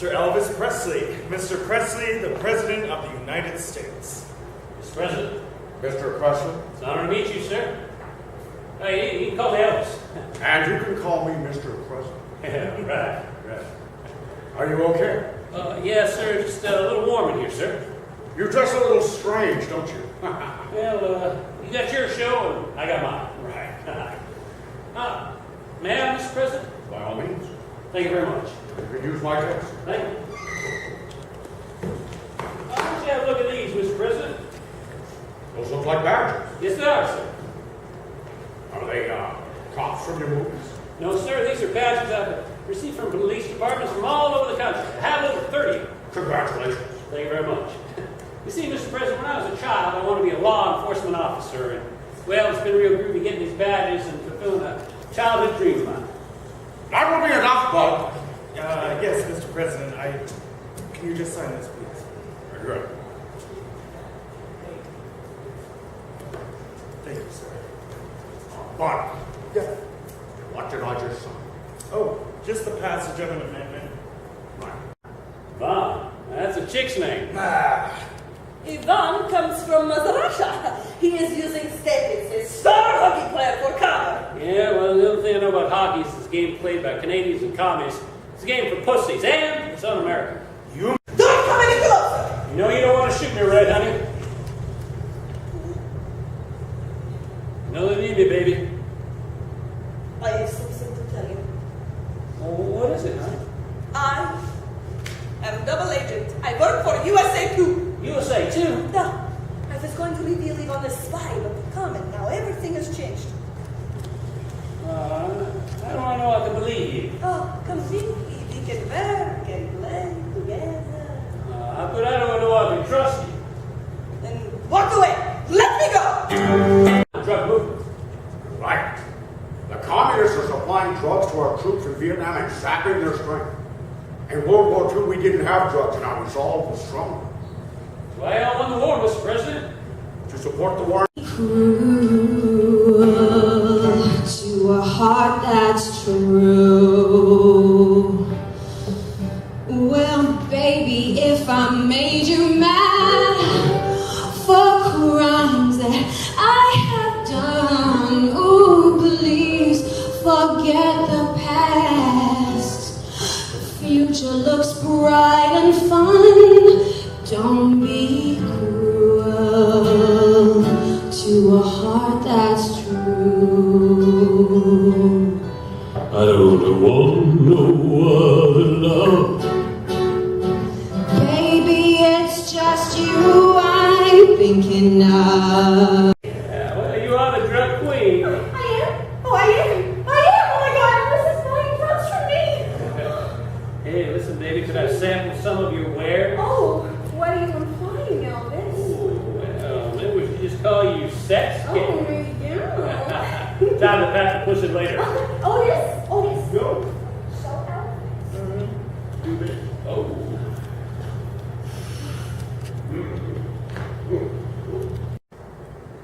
Mr. Elvis Presley. Mr. Presley, the President of the United States. Mr. President, Mr. Presley, it's an honor to meet you, sir. Hey, you can call me Elvis. and you can call me Mr. Presley. Yeah, right. Are you okay? Yes, sir, just a little warm in here, sir. You're just a little strange, don't you? Well, you got your show and I got mine. Right. May I, Mr. President? By all means. Thank you very much. You can use my desk. Thank you. Why don't you have a look at these, Mr. President? Those look like badges. Yes, they are, sir. Are they props from your movies? No, sir, these are badges I've received from police departments from all over the country. I have over 30. Congratulations. Thank you very much. You see, Mr. President, when I was a child, I wanted to be a law enforcement officer. And, well, it's been real groovy getting these badges and fulfilling a childhood dream of mine. That will be enough, bud. Yes, Mr. President, can you just sign this, please? Very good. Thank you, sir. Bud, Yeah. what did I just sign? Oh, just the passage of an amendment. Right. Vaughn, that's a chick's name. Ivan comes from Russia. He is using Stevens, a star hockey player, for cover. Yeah, well, the only thing I know about hockey is this game played by Canadians and communists. It's a game for pussies, and it's un-American. You Don't come any closer! You know you don't want to shoot me, Red, honey. You know they need me, baby. I have something to tell you. Well, what is it, honey? I am double agent. I work for USA 2. USA, too? No, I was going to reveal Ivan a spy, but comment now. Everything has changed. How do I know I can believe you? Oh, completely. We can work and play together. How could I know I can trust you? Then walk away. Let me go. Drug movement. Right. The communists are supplying drugs to our troops in Vietnam and sapping their strength. In World War II, we didn't have drugs, and our resolve was strong. Why I won the war, Mr. President? To support the war. Cruel to a heart that's true. Well, baby, if I made you mad for crimes that I have done, ooh, please forget the past. The future looks bright and fun. Don't be cruel to a heart that's true. I don't want no other love. Baby, it's just you I'm thinking of. Yeah, well, you are the drug queen. I am? Oh, I am? Oh my God, this is buying drugs from me. Hey, listen, baby, could I sample some of your wares? Oh, what are you implying, Elvis? Well, maybe we should just call you Sex Oh, King. yeah. Time to pat the pussy later. Oh, yes. Go. So out. Do this. Oh.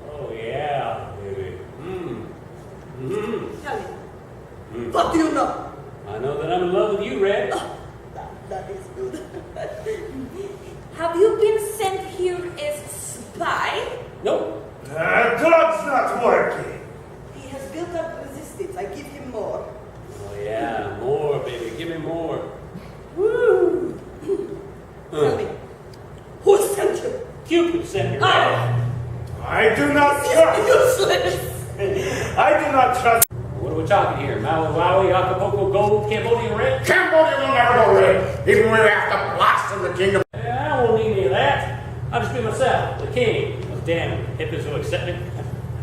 Oh, yeah, baby. Tell me. What do you know? I know that I'm in love with you, Red. That is good. Have you been sent here as spy? Nope. Drug's not working. He has built up resistance. I give him more. Oh, yeah, more, baby. Give me more. Woo! Tell me, who sent you? Cupid sent me, Red. I do not trust. Useless! I do not trust. What are we talking here? Maui Wowie, Acapulco Gold, Cambodian Red? Cambodia will never go red, even when we have to blast from the kingdom. Yeah, I won't need any of that. I'll just be myself, the king. Those damn hippies will accept me.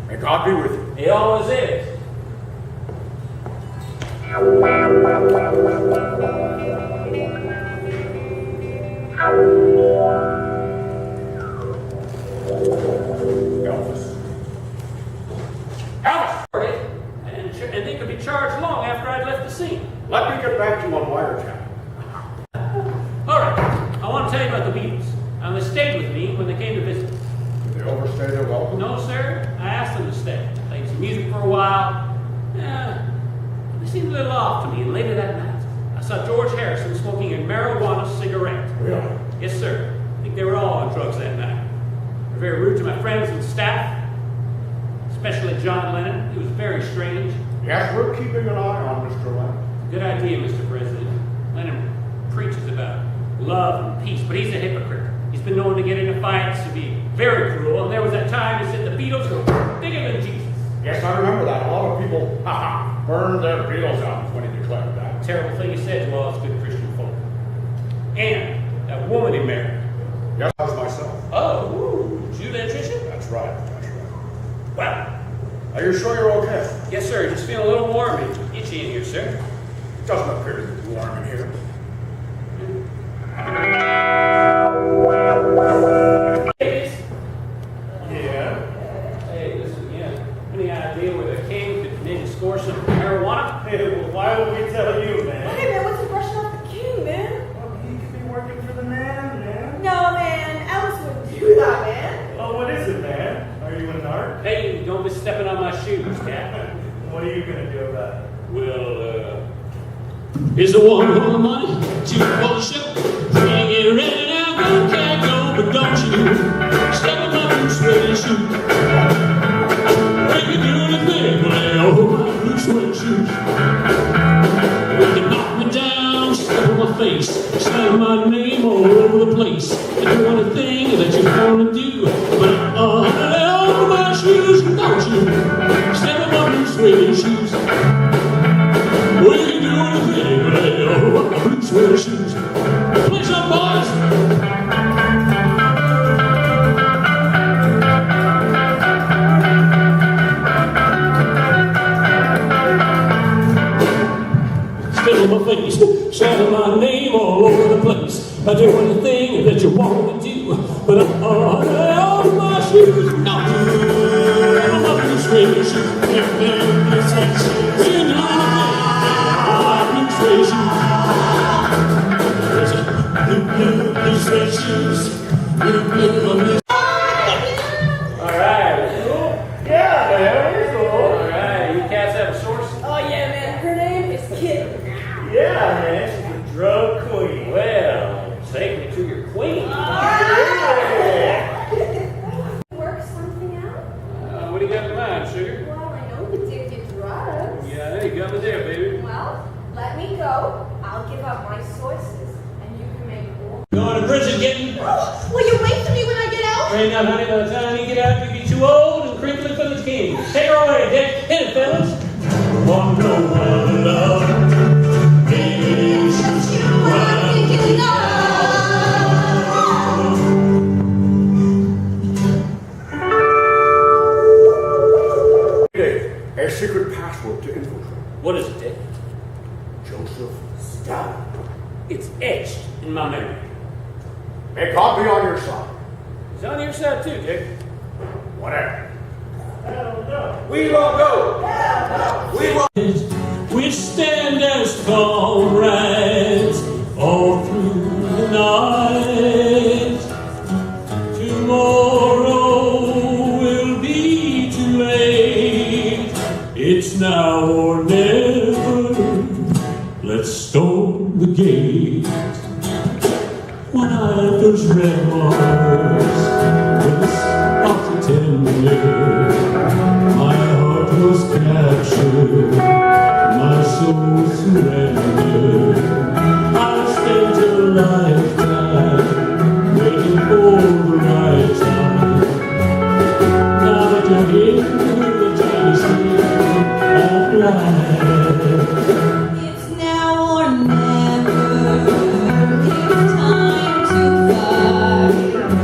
May God be with you. He always is. Elvis. Elvis! And they could be charged long after I'd left the scene. Let me get back to you on wiretap. All right, I want to tell you about the Beatles. They stayed with me when they came to visit. Did they overstay their welcome? No, sir. I asked them to stay. Played some music for a while. They seemed a little off to me, and later that night, I saw George Harrison smoking a marijuana drugs that night. They were very rude to my friends and staff, especially John Lennon. He was very strange. Yes, we're keeping an eye on Mr. Lennon. Good idea, Mr. President. Lennon preaches about love and peace, but he's a hypocrite. He's been known to get into fights, to be very cruel, and there was that time he said the Beatles were bigger than Jesus. Yes, I remember that. A lot of people burned their Beatles albums when he declared that. Terrible thing he said to all his good Christian folk. And that woman he married. Yes, that was myself. Oh, ooh, is you the electrician? That's right. That's right. Well, Are you sure you're okay? yes, sir. Just feeling a little warm and itchy in here, sir. It doesn't appear to be warm in here. Hey, Yeah. hey, listen, any idea where the king could maybe score some marijuana? Hey, well, why would we tell you, man? Hey, man, what's the brushing off the king, man? Well, he could be working for the man. No, man, Alice wouldn't do that, man. Oh, what is it, man? Are you a narc? Hey, don't be stepping on my shoes, Cap. What are you gonna do about it? Well, Here's the one for the money, two for the show. Can't get ready now, go, can't go, but don't you step on my blue suede shoe. We can do anything, but I hold my blue suede shoes. We can knock me down, step on my face, sign my name all over the place. And do anything that you want to do, but I hold my shoes, don't you step on my blue suede shoes. We can do anything, but I hold my blue suede shoes. Play some boys. Spit on my face, shout my name all over the place. I do anything that you want to do, but I hold my shoes. No, I my blue suede shoes. We can do anything. Blue suede shoes. all right. Yeah, man, it's cool. All right, you cats have a source? Oh yeah, man. Her name is Kitty. Yeah, man, she's a drug queen. Well, take me to your queen. Work something out? What do you got in mind, sugar? Well, I know you did get drugs. Yeah, there you got me there, baby. Well, let me go. I'll give up my sources, and you can make more. Going to prison, getting. Will you wait for me when I get out? Right now, honey, by the time you get out, you'll be too old and crinkly for the king. Take her away, Dick. Hit it, fellas. Want no one love. Baby, Just you want me to know. A secret password to infiltrate. What is it, Dick? Joseph Stalin. It's etched in my memory. May God be on your side. It's on your side, too, Dick. Whatever. Hell no. We won't go. We won't. We stand as comrades all through the night. Tomorrow will be too late. It's now or never. Let's storm the gate. When I first read Mars, with a spot tender, my heart was captured, my soul surrendered. I spent a lifetime waiting for the right time. Now that you're here, the time is here, I'm glad. It's now or never. It's time to fight.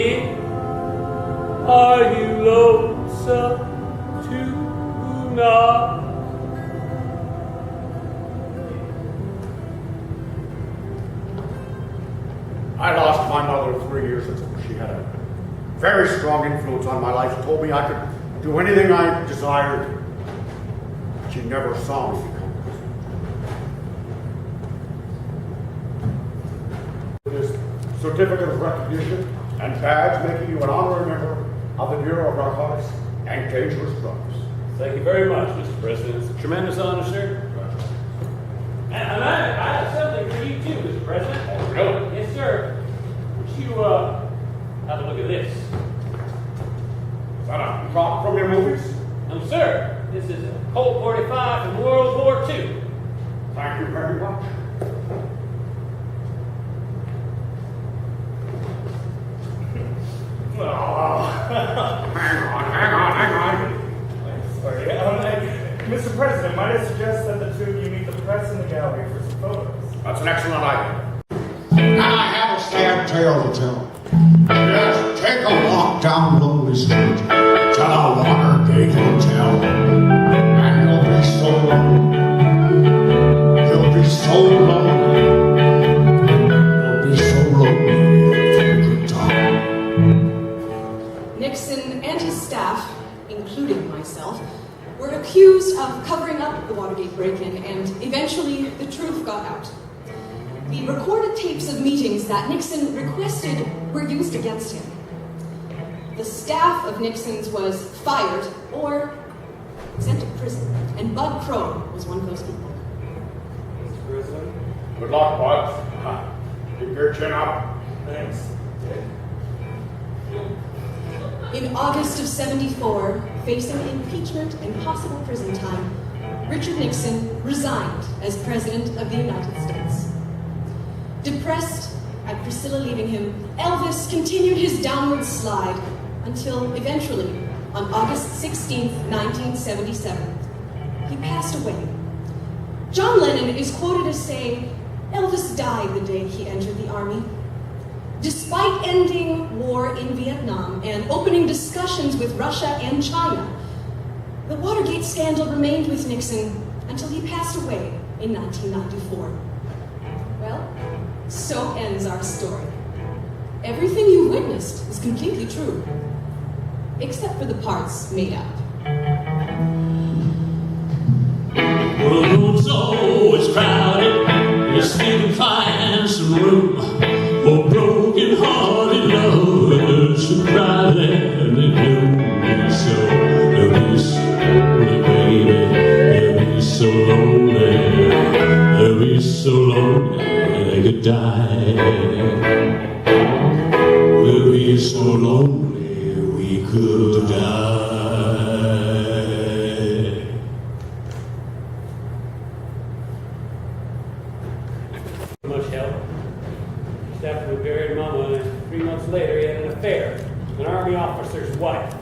Baby, are you lonesome tonight? I lost my mother 3 years ago. She had a very strong influence on my life. She told me I could do anything I desired. She never saw me become president. This certificate of recognition and badge making you an honorary member of the Bureau of Narcotics and Dangerous Drugs. Thank you very much, Mr. President. It's a tremendous honor, sir. And I have something for you too, Mr. President. Really? Yes, sir. Would you have a look at this? Is that a prop from your movies? No, sir. This is a Colt 45 from World War II. Thank you very much. Hang on. Sorry. Mr. President, might I suggest that the two of you meet the press in the gallery for some photos? That's an excellent idea. And I have a sad tale to tell. Yes, take a walk down Lonely Street to the Watergate Hotel. And you'll be so lonely. You'll be so lonely. You'll be so lonely for a good time. Nixon and his staff, including myself, were accused of covering up the Watergate break-in, and eventually the truth got out. The recorded tapes of meetings that Nixon requested were used against him. The staff of Nixon's was fired or sent to prison, and Bud Crow was one of those people. Mr. President? Good luck, Bud. Keep your chin up. Thanks. In August of '74, facing impeachment and possible prison time, Richard Nixon resigned as President of the United States. Depressed at Priscilla leaving him, Elvis continued his downward slide until eventually, on August 16, 1977, he passed away. John Lennon is quoted as saying, "Elvis died the day he entered the army." Despite ending war in Vietnam and opening discussions with Russia and China, the Watergate scandal remained with Nixon until he passed away in 1994. Well, so ends our story. Everything you witnessed is completely true, except for the parts made up. Well, the room's always crowded. You still can find some room for broken-hearted lovers who cry there and they do. So they'll be so lonely, baby. They'll be so lonely. They'll be so lonely they could die. We'll be so lonely we could die. Much help. Just after we buried Mama, and 3 months later, he had an affair with an army officer's wife.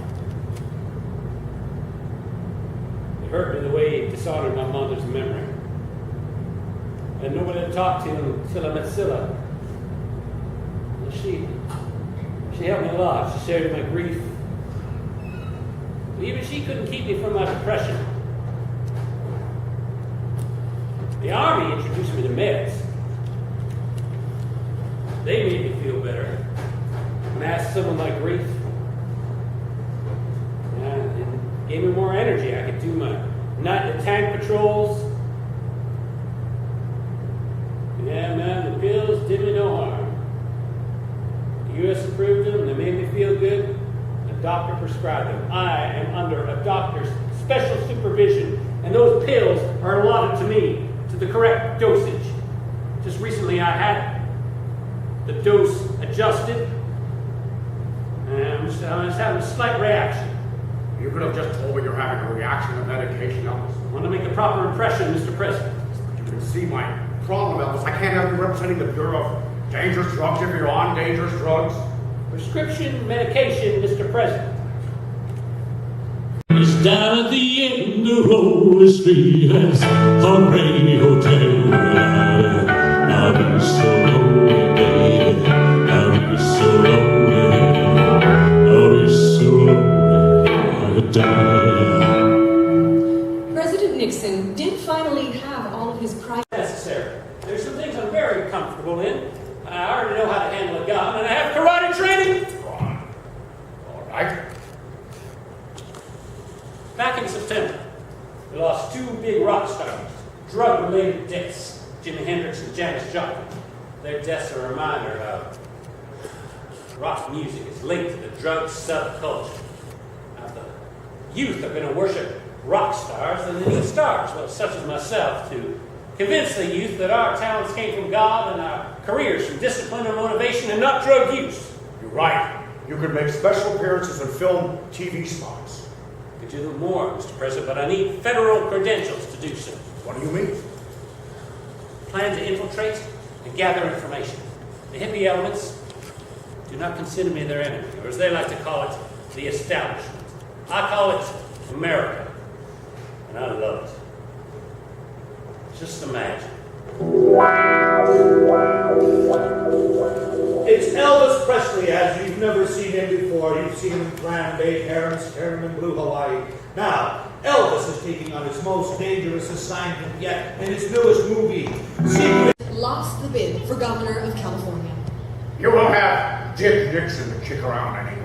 It hurt me the way he dishonored my mother's memory. I had nobody to talk to until I met Scylla. Well, she helped me a lot. She shared my grief. But even she couldn't keep me from my depression. The army introduced me to meds. They made me feel better. Masked some of my grief. And it gave me more energy. I could do my night tank patrols. Yeah, man, the pills did me no harm. The U.S. approved them, and they made me feel good. A doctor prescribed them. I am under a doctor's special supervision, and those pills are allotted to me to the correct dosage. Just recently I had the dose adjusted, and I'm just having a slight reaction. You could have just told me you're having a reaction to medication, Elvis. I want to make a proper impression, Mr. President. You can see my problem, Elvis. I can't have you representing the Bureau of Dangerous Drugs if you're on dangerous drugs. Prescription medication, Mr. President. It's down at the end of Lonely Street, that's Heartbreak Hotel. I'll be so lonely, baby. I'll be so lonely. die. President Nixon did finally have all of his private Necessary. There's some things I'm very comfortable in. I already know how to handle a gun, and I have karate training. Go on. All right. Back in September, we lost two big rock stars, drug-related deaths, Jimi Hendrix and Janis Joplin. Their deaths are a reminder how rock music is linked to the drug subculture. Now, the youth are going to worship rock stars and they need stars, well, such as myself, to convince the youth that our talents came from God and our careers from discipline and motivation and not drug use. You're right. You could make special appearances in film, TV spots. Could do more, Mr. President, but I need federal credentials to do so. What do you mean? Plan to infiltrate and gather information. The hippie elements do not consider me their enemy, or as they like to call it, the establishment. I call it America, and I love it. Just imagine. It's Elvis Presley, as you've never seen him before. You've seen him in Plan B, Terrence, in Blue Hawaii. Now, Elvis is taking on his most dangerous assignment yet in his newest movie, Secret. lost the bid for governor of California. You won't have Dick Nixon to kick around anymore.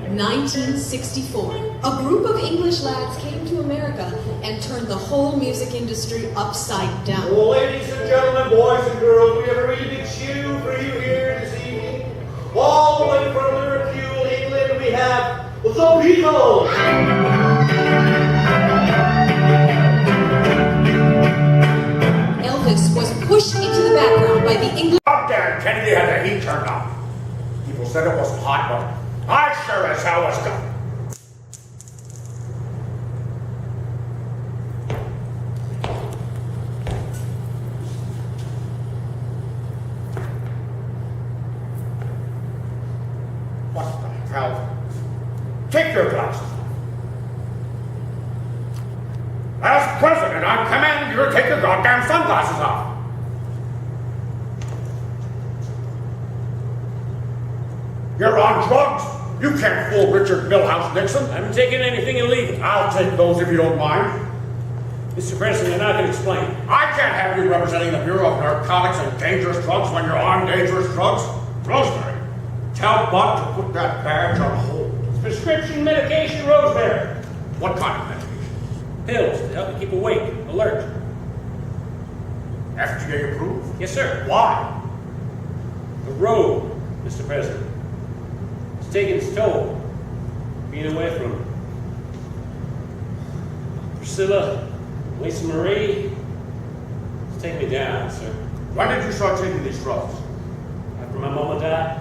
1964, a group of English lads came to America and turned the whole music industry upside down. Well, ladies and gentlemen, boys and girls, we have a really big shoe for you here this evening. All the way from Liverpool, England, we have the Beatles. Elvis was pushed into the background by the English. Up there, Kennedy had the heat turned up. People said it wasn't hot, but I sure as hell was good. What the hell? Take your glasses off. As president, I command you to take your goddamn sunglasses off. You're on drugs. You can't fool Richard Milhouse Nixon. I haven't taken anything illegal. I'll take those if you don't mind. Mr. President, I can explain. I can't have you representing the Bureau of Narcotics and Dangerous Drugs when you're on dangerous drugs. Rosemary, tell Bud to put that badge on hold. It's prescription medication, Rosemary. What kind of medication? Pills to help you keep awake, alert. FDA approved? Yes, sir. Why? The road, Mr. President. It's taking its toll. Being away from Priscilla, Lisa Marie. It's taking me down, sir. When did you start taking these drugs? After my mama died.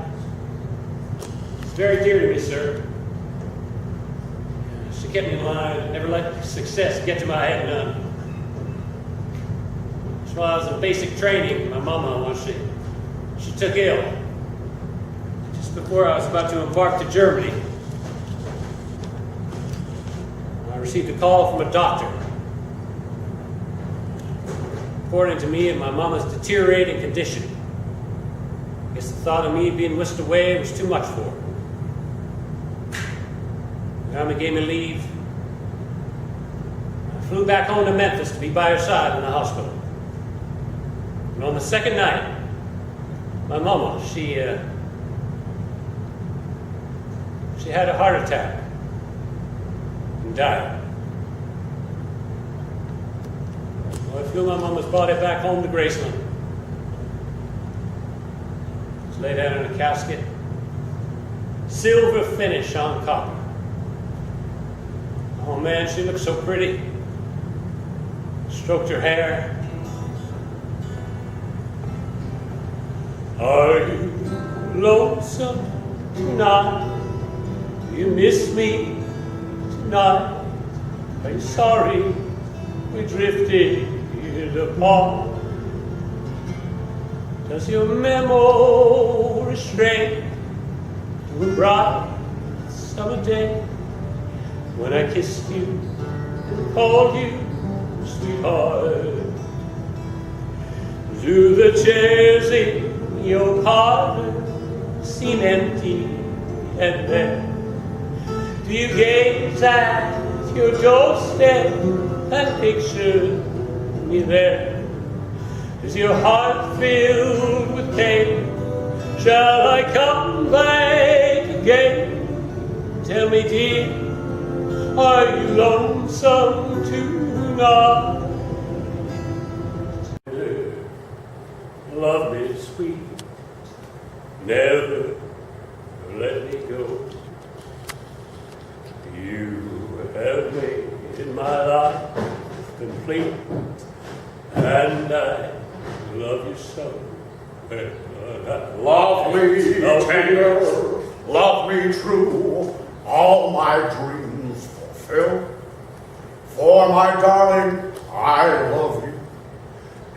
It's very dear to me, sir. She kept me in line, never let success get to my head none. That's why I was in basic training. My mama, when she took ill. Just before I was about to embark to Germany, I received a call from a doctor. Reporting to me of my mama's deteriorating condition. I guess the thought of me being whisked away was too much for her. The Army gave me leave. I flew back home to Memphis to be by her side in the hospital. And on the second night, my mama, she had a heart attack and died. Well, I flew my mama's body back home to Graceland. It's laid out in a casket, silver finish on copper. Oh man, she looked so pretty. Stroked her hair. Are you lonesome tonight? Do you miss me tonight? Are you sorry we drifted apart? Does your memory stray to a bright summer day when I kissed you and called you sweetheart? Do the chairs in your parlor seem empty and bare? Do you gaze at your doorstep and picture me there? Is your heart filled with pain? Shall I come back again? Tell me, dear, are you lonesome tonight? Love me sweet, never let me go. You have made my life complete, and I love you so. Love me tender, love me true, all my dreams fulfill. For my darling, I love you,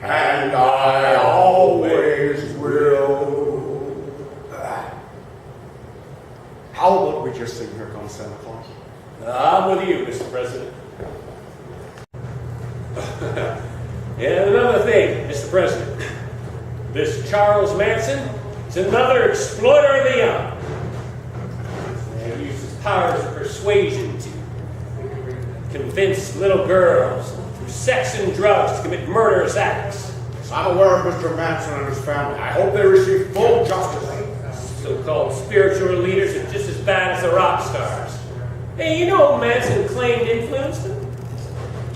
and I always will. How about we just sing Here Comes Santa Claus? I'm with you, Mr. President. And another thing, Mr. President. This Charles Manson is another exploiter of the young. And he uses powers of persuasion to convince little girls through sex and drugs to commit murderous acts. I'm aware of Mr. Manson and his family. I hope they receive full justice. So-called spiritual leaders are just as bad as the rock stars. Hey, you know who Manson claimed influenced him?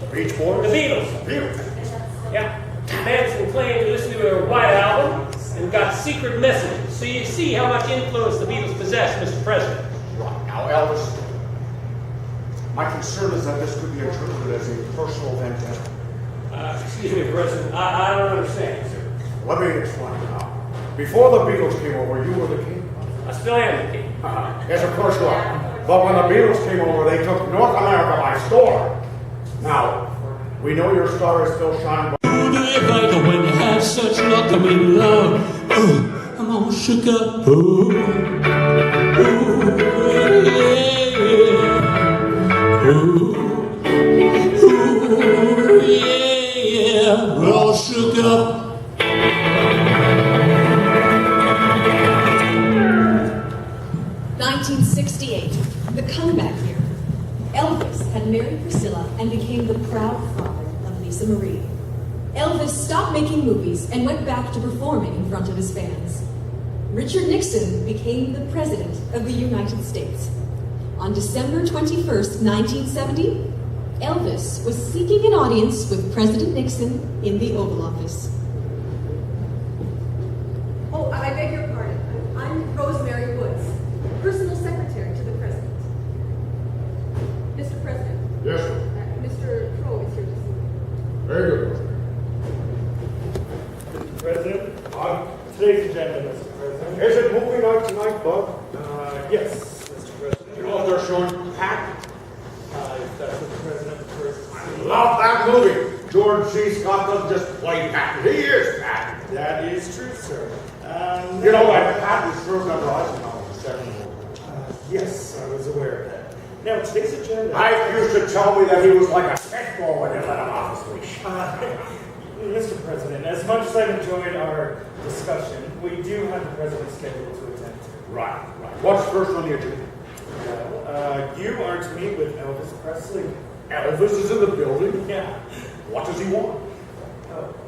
The Beach Boys? The Beatles. Beatles. Yeah. Manson claimed to listen to their White Album and got secret messages. So you see how much influence the Beatles possess, Mr. President. Right. Now, Elvis, my concern is that this could be interpreted as a personal vendetta. Excuse me, President. I don't understand, sir. Let me explain now. Before the Beatles came over, you were the king. I still am the king. Yes, of course you are. But when the Beatles came over, they took North America by storm. Now, we know your star is still shining. Who do you like when you have such luck? I'm in love. I'm all shook up. Ooh, yeah. Ooh, yeah. We're all shook up. The comeback year. Elvis had married Priscilla and became the proud father of Lisa Marie. Elvis stopped making movies and went back to performing in front of his fans. Richard Nixon became the President of the United States. On December 21st, 1970, Elvis was seeking an audience with President Nixon in the Oval Office. Oh, I beg your pardon. I'm Rosemary Woods, personal secretary to the President. Mr. President. Yes, sir. Mr. Crow is here to see you. Very good. Mr. President, on today's agenda, Mr. President. Is it movie night tonight, Bud? Yes, Mr. President. You know what they're showing? Pat? If that's what the President prefers. I love that movie. George C. Scott doesn't just play Pat. He is Pat. That is true, sir. You know that Pat was served under Eisenhower in the Second World War. Yes, I was aware of that. Now, today's agenda... Mike used to tell me that he was like a pit bull when you let him off his leash. Mr. President, as much as I've enjoyed our discussion, we do have the President scheduled to attend to. Right. What's first on the agenda? Well, you are to meet with Elvis Presley. Elvis is in the building? Yeah. What does he want?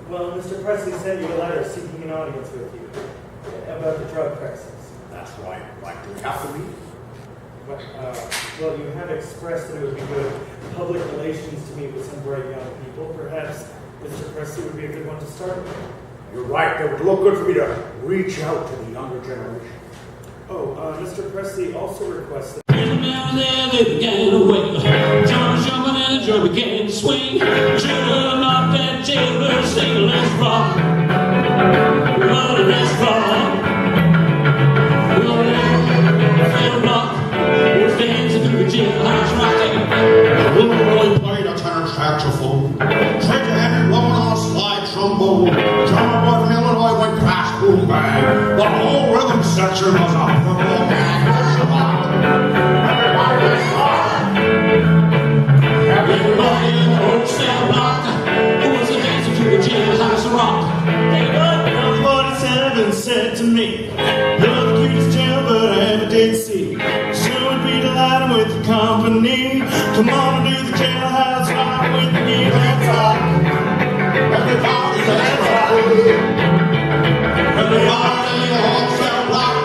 Well, Mr. Presley sent you a letter seeking an audience with you about the drug crisis. That's right. Do we have to meet? Well, you have expressed that it would be good public relations to meet with some bright young people. Perhaps Mr. Presley would be a good one to start with. You're right. It would look good for me to reach out to the younger generation. Mr. Presley also requested... They began to wait. John was jumping and the drum began to swing. Children knocked at jailbird singing, let's rock. Well, let's rock. Well, rock. Was dancing through the jailhouse rocking. Little Roy played a tenor saxophone. Treasure Henry blowing on a slide trombone. Drummer boy from Illinois went past boom bang. The whole rhythm section was a purple gang. Everybody was rock. Everybody in the old cell block who was dancing to the jailhouse rock. They got 47 said to me, you're the cutest jailbird I ever did see. Sure would be delighted time with the company. Come on and do the jailhouse rock with me. Let's rock. Everybody, let's rock. Everybody in the whole cell block.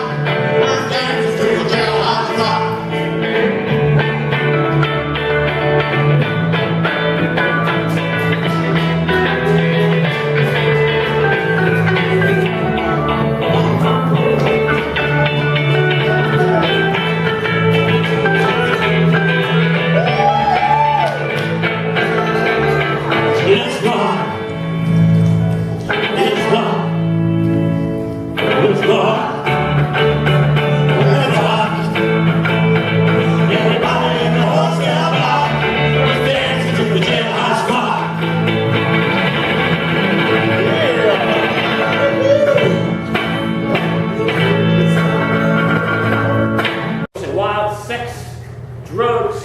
We're dancing to the jailhouse rock. Let's rock. Let's rock. Let's rock. Let's rock. Everybody in the whole cell block is dancing to the jailhouse rock. And wild sex, drugs,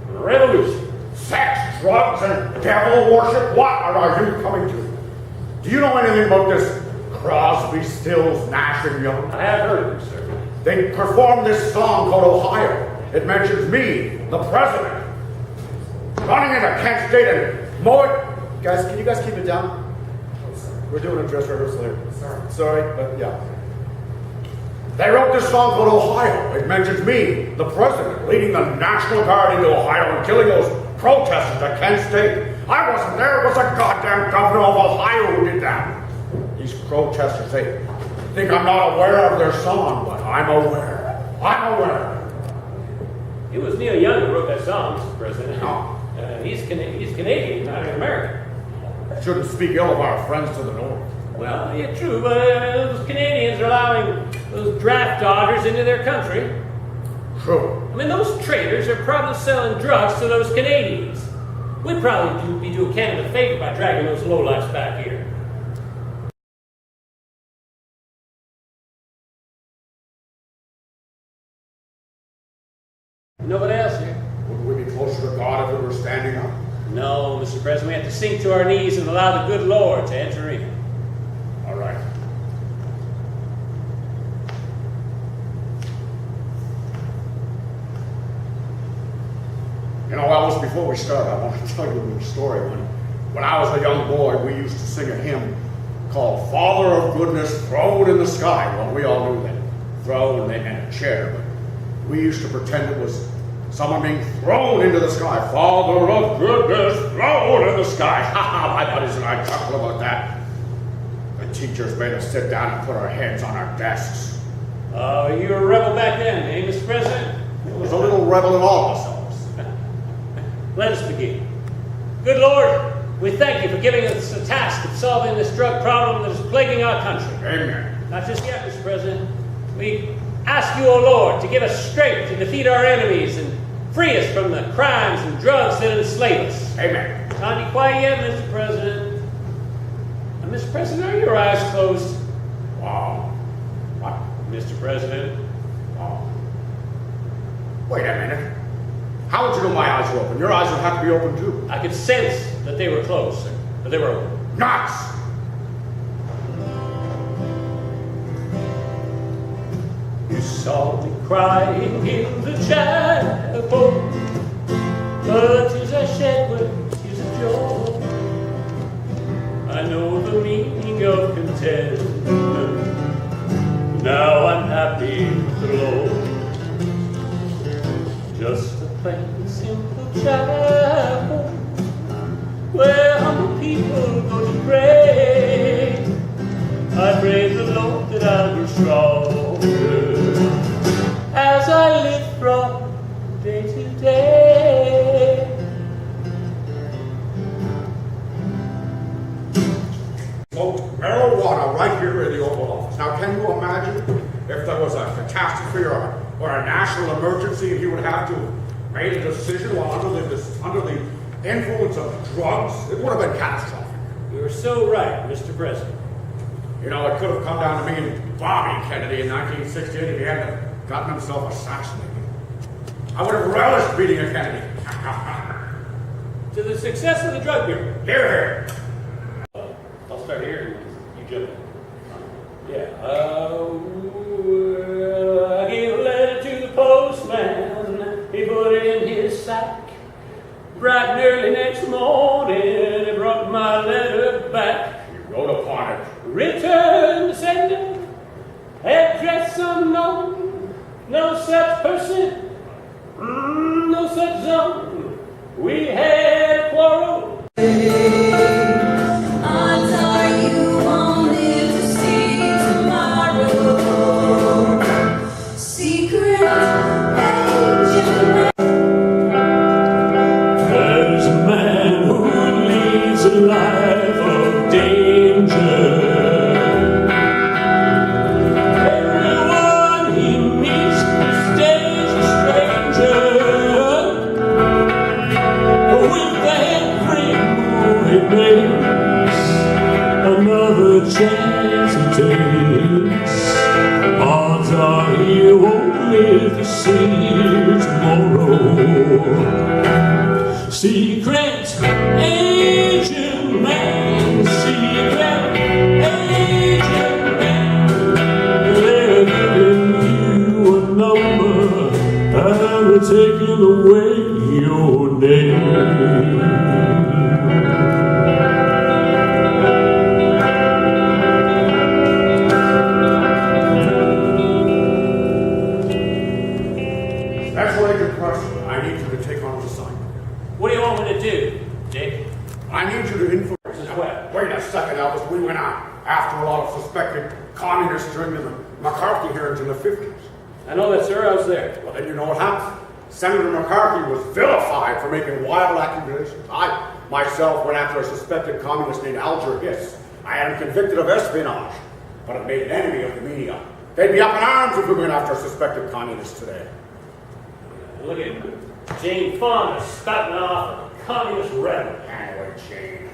revolution. Sex, drugs, and devil worship? What are you coming to? Do you know anything about this Crosby, Stills, Nash and Young? I have heard of them, sir. They performed this song called Ohio. It mentions me, the president, running into Kent State and mowing. Guys, can you guys keep it down? We're doing a dress rehearsal here. Sorry, but yeah. They wrote this song called Ohio. It mentions me, the president, leading the National Guard into Ohio and killing those protesters at Kent State. I wasn't there. It was the goddamn governor of Ohio who did that. These protesters, they think I'm not aware of their song, but I'm aware. I'm aware. It was Neil Young who wrote that song, Mr. President. Oh. He's Canadian, not American. Shouldn't speak ill of our friends to the north. Well, yeah, true, but those Canadians are allowing those draft dodgers into their country. True. I mean, those traitors are probably selling drugs to those Canadians. We'd probably be doing Canada a favor by dragging those lowlifes back here. Nobody else here? Wouldn't we be closer to God if we were standing up? No, Mr. President, we have to sink to our knees and allow the good Lord to enter in. All right. You know, Alice, before we start, I want to tell you a little story. When I was a young boy, we used to sing a hymn called Father of Goodness, Throne in the Sky. Well, we all knew that throne, they meant a chair, but we used to pretend it was someone being thrown into the sky. Father of Goodness, Throne in the Sky. Ha ha, my buddies and I chuckle about that. The teachers made us sit down and put our heads on our desks. Oh, you were a rebel back then, eh, Mr. President? There was a little rebel in all of us. Let us begin. Good Lord, we thank you for giving us the task of solving this drug problem that is plaguing our country. Amen. Not just yet, Mr. President. We ask you, O Lord, to give us strength to defeat our enemies and free us from the crimes and drugs that enslave us. Amen. Not be quiet yet, Mr. President. And Mr. President, are your eyes closed? Wow. What? Mr. President. Wow. Wait a minute. How would you know my eyes were open? Your eyes would have to be open too. I could sense that they were closed, sir. But they were open. Nuts! You saw me crying in the chapel, but tears I shed were tears of joy. I know the meaning of contentment. Now I'm happy with the Lord. Just a plain, simple chapel where humble people go to pray. I pray the Lord that I'll grow stronger as I live from day to day. Smoked marijuana right here in the Oval Office. Now, can you imagine if there was a catastrophe or a national emergency and he would have to make a decision while under the influence of drugs? It would have been catastrophic. You're so right, Mr. President. You know, it could have come down to me and Bobby Kennedy in 1968 if he hadn't gotten himself assassinated. I would have relished beating a Kennedy. To the success of the drug bureau. Hear, hear. I'll start here and you jump in. Yeah. I gave a letter to the postman. He put it Bright and early next morning, I brought my letter back. You wrote upon it. Return to sender, address unknown, no such person, no such zone. We had a quarrel. Odds are you won't live to see tomorrow. Secret agent. There's a man who leads a life of danger. Everyone he meets stays a stranger. With every move he makes, another chance he takes. Odds are he won't live to see tomorrow. Secret agent man, secret agent man, they're giving you a number and they're taking away your name. Special Agent Preston, I need you to take on this assignment. What do you want me to do, Dick? I need you to influence. As well. Wait a second, Elvis. We went out after a lot of suspected communists during the McCarthy hearings in the 50s. I know that, sir. I was there. Well, then you know what happened. Senator McCarthy was vilified for making wild accusations. I, myself, went after a suspected communist named Alger Hiss. I had him convicted of espionage, but it made an enemy of the media. They'd be up in arms if we went after a suspected communist today. Look at Jane Fonda spouting off a communist rebel. Anyway, Jane.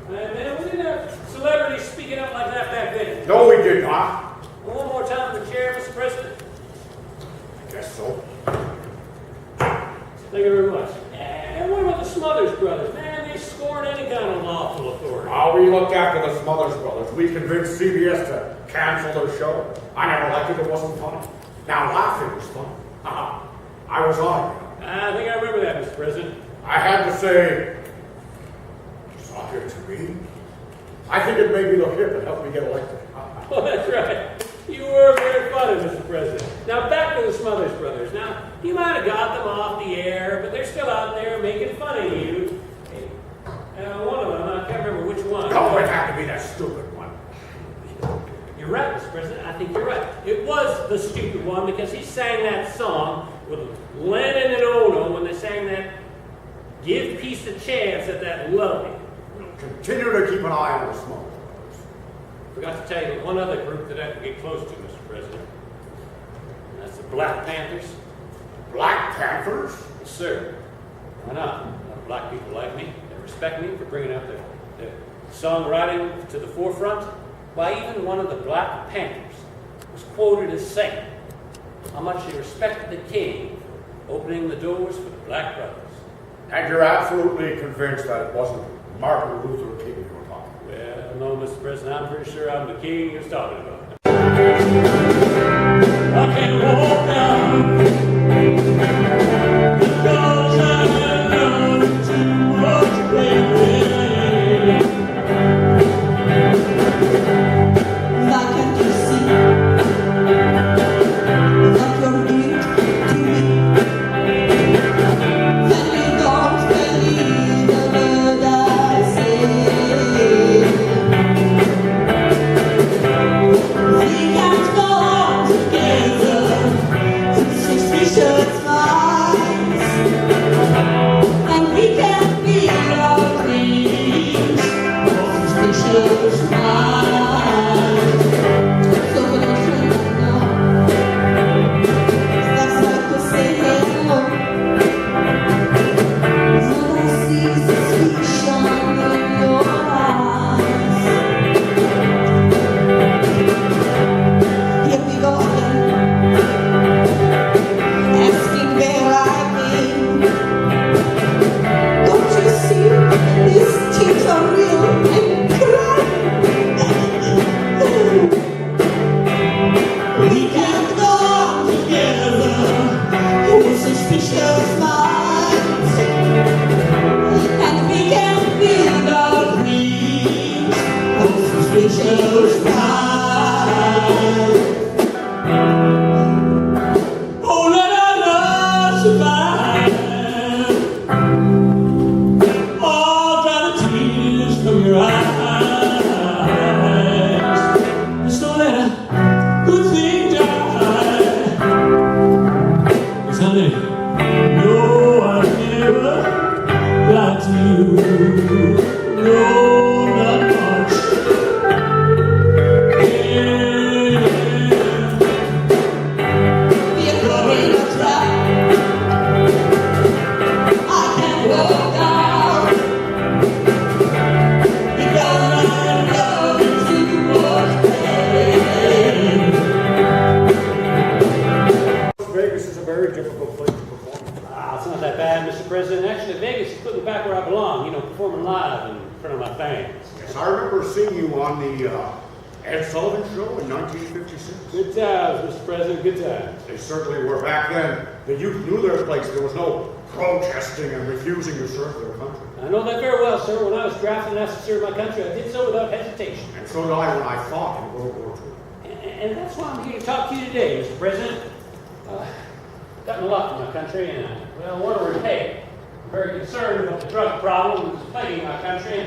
Man, we didn't have celebrities speaking up like that back then. No, we did not. One more time in the chair, Mr. President. I guess so. Thank you very much. And what about the Smothers Brothers? Man, they scorn any kind of lawful authority. Oh, we looked after the Smothers Brothers. We convinced CBS to cancel their show. I never liked it. It wasn't funny. Now, laughing was fun. I was on. I think I remember that, Mr. President. I had to say, talk it to me. I think it made me look hip and helped me get elected. Oh, that's right. You were very funny, Mr. President. Now, back to the Smothers Brothers. Now, you might have got them off the air, but they're still out there making fun of you. Hey, one of them, I can't remember which one. No, it had to be that stupid one. You're right, Mr. President. I think you're right. It was the stupid one because he sang that song with Lennon and Ono when they sang that Give Peace a Chance at that lovely. Continue to keep an eye on the Smothers Brothers. Forgot to tell you one other group that I can get close to, Mr. President. And that's the Black Panthers. Black Panthers? Yes, sir. Why not? Black people like me. They respect me for bringing out their songwriting to the forefront. Why, even one of the Black Panthers was quoted as saying how much he respected the king for opening the doors for the Black Brothers. And you're absolutely convinced that it wasn't Martin Luther King you were talking about? Well, no, Mr. President, I'm pretty sure I'm the king you're talking about. I can't walk down because I love too much, baby. Why can't you see that you're good to me? Then you don't believe a word I say. We can't go on together, suspicious minds, and we can't be our dreams, suspicious minds. So when you say no, that's like to say hello. When I see suspicion in your eyes. Here we go again, asking where I've been. Don't you see these tears are real and crying? We can't go on together with suspicious minds. truth, honey. No, I never lied to you. No, not much. Yeah. You're caught in a trap. I can't walk out because I love you too much, babe. Vegas is a very difficult place to perform. It's not that bad, Mr. President. Actually, Vegas is putting me back where I belong, performing live in front of my fans. Yes, I remember seeing you on the Ed Sullivan Show in 1956. Good times, Mr. President, good times. They certainly were. Back then, the youth knew their place. There was no protesting and refusing to serve their country. I know that very well, sir. When I was drafted and asked to serve my country, I did so without hesitation. And so did I when I fought in World War II. And that's why I'm here to talk to you today, Mr. President. I've gotten a lot from my country, and I want to repay. I'm very concerned about the drug problem that's plaguing my country.